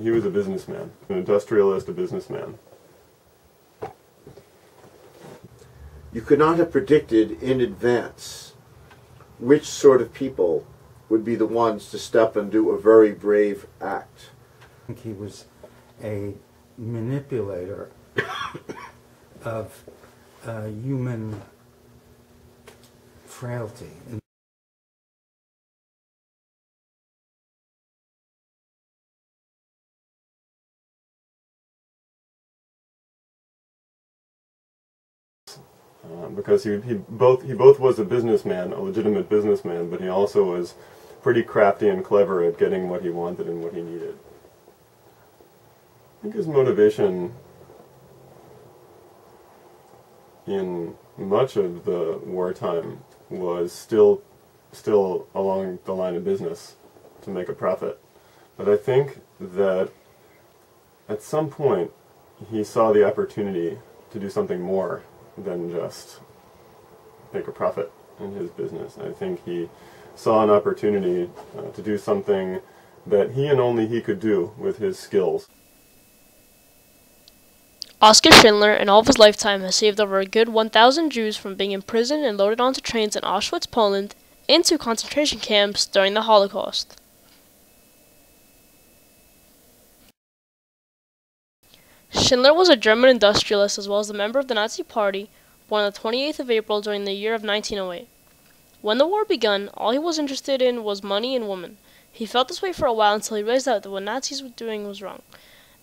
He was a businessman, an industrialist, a businessman. You could not have predicted in advance which sort of people would be the ones to step and do a very brave act. I think he was a manipulator of human frailty. Because he both was a businessman, a legitimate businessman, but he also was pretty crafty and clever at getting what he wanted and what he needed. I think his motivation in much of the wartime was still along the line of business, to make a profit. But I think that at some point he saw the opportunity to do something more than just make a profit in his business. I think he saw an opportunity to do something that he and only he could do with his skills. Oskar Schindler, in all of his lifetime, has saved over a good 1,000 Jews from being imprisoned and loaded onto trains in Auschwitz, Poland, into concentration camps during the Holocaust. Schindler was a German industrialist as well as a member of the Nazi Party, born on the 28th of April during the year of 1908. When the war began, all he was interested in was money and women. He felt this way for a while until he realized that what Nazis were doing was wrong.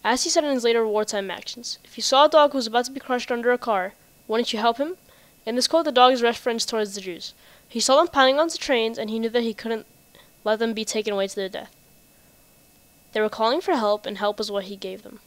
As he said in his later wartime actions, if you saw a dog who was about to be crushed under a car, wouldn't you help him? In this quote, the dog's reference towards the Jews. He saw them piling onto trains, and he knew that he couldn't let them be taken away to their death. They were calling for help, and help was what he gave them.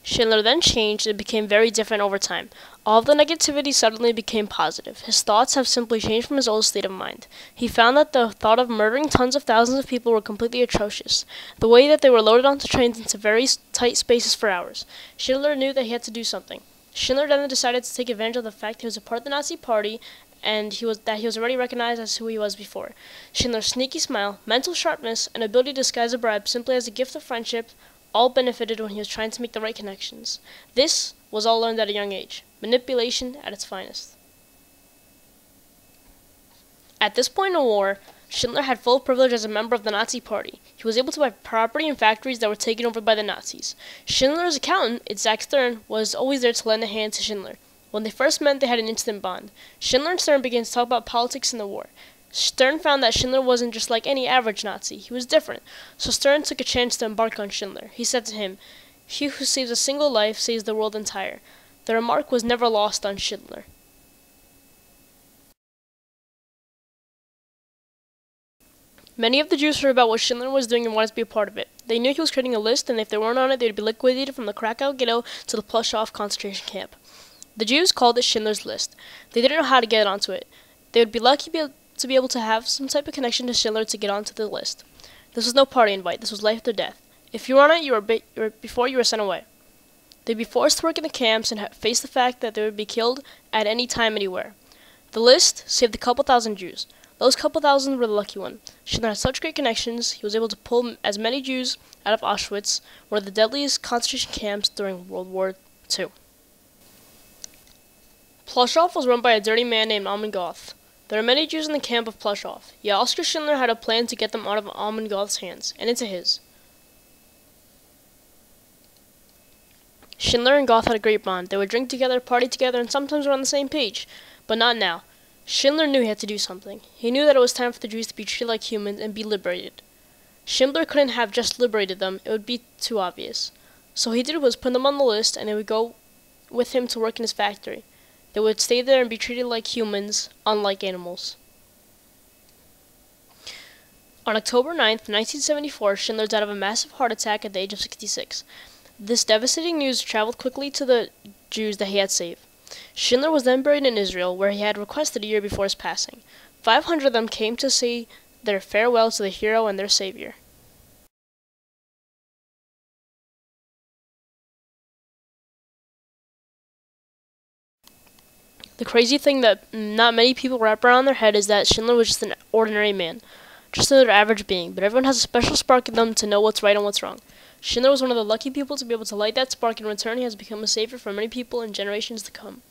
Schindler then changed and became very different over time. All of the negativity suddenly became positive. His thoughts have simply changed from his old state of mind. He found that the thought of murdering tons of thousands of people were completely atrocious. The way that they were loaded onto trains into very tight spaces for hours. Schindler knew that he had to do something. Schindler then decided to take advantage of the fact he was a part of the Nazi Party and he was already recognized as who he was before. Schindler's sneaky smile, mental sharpness, and ability to disguise a bribe simply as a gift of friendship all benefited when he was trying to make the right connections. This was all learned at a young age. Manipulation at its finest. At this point in the war, Schindler had full privilege as a member of the Nazi Party. He was able to buy property and factories that were taken over by the Nazis. Schindler's accountant, Isaac Stern, was always there to lend a hand to Schindler. When they first met, they had an instant bond. Schindler and Stern began to talk about politics and the war. Stern found that Schindler wasn't just like any average Nazi. He was different. So Stern took a chance to embark on Schindler. He said to him, "He who saves a single life saves the world entire." The remark was never lost on Schindler. Many of the Jews heard about what Schindler was doing and wanted to be a part of it. They knew he was creating a list, and if they weren't on it, they'd be liquidated from the Krakow ghetto to the Ploshov concentration camp. The Jews called it Schindler's List. They didn't know how to get onto it. They would be lucky to be able to have some type of connection to Schindler to get onto the list. This was no party invite. This was life or death. If you were on it, before you were sent away. They'd be forced to work in the camps and face the fact that they would be killed at any time, anywhere. The list saved a couple thousand Jews. Those couple thousand were the lucky one. Schindler had such great connections, he was able to pull as many Jews out of Auschwitz, one of the deadliest concentration camps during World War II. Ploshov was run by a dirty man named Amon Goth. There were many Jews in the camp of Ploshov, yet Oskar Schindler had a plan to get them out of Amon Goth's hands, and into his. Schindler and Goth had a great bond. They would drink together, party together, and sometimes were on the same page. But not now. Schindler knew he had to do something. He knew that it was time for the Jews to be treated like humans and be liberated. Schindler couldn't have just liberated them. It would be too obvious. So what he did was put them on the list, and they would go with him to work in his factory. They would stay there and be treated like humans, unlike animals. On October 9th, 1974, Schindler died of a massive heart attack at the age of 66. This devastating news traveled quickly to the Jews that he had saved. Schindler was then buried in Israel, where he had requested a year before his passing. 500 of them came to say their farewell to the hero and their savior. The crazy thing that not many people wrap around their head is that Schindler was just an ordinary man. just another average being, but everyone has a special spark in them to know what's right and what's wrong. Schindler was one of the lucky people to be able to light that spark. In return, he has become a savior for many people in generations to come.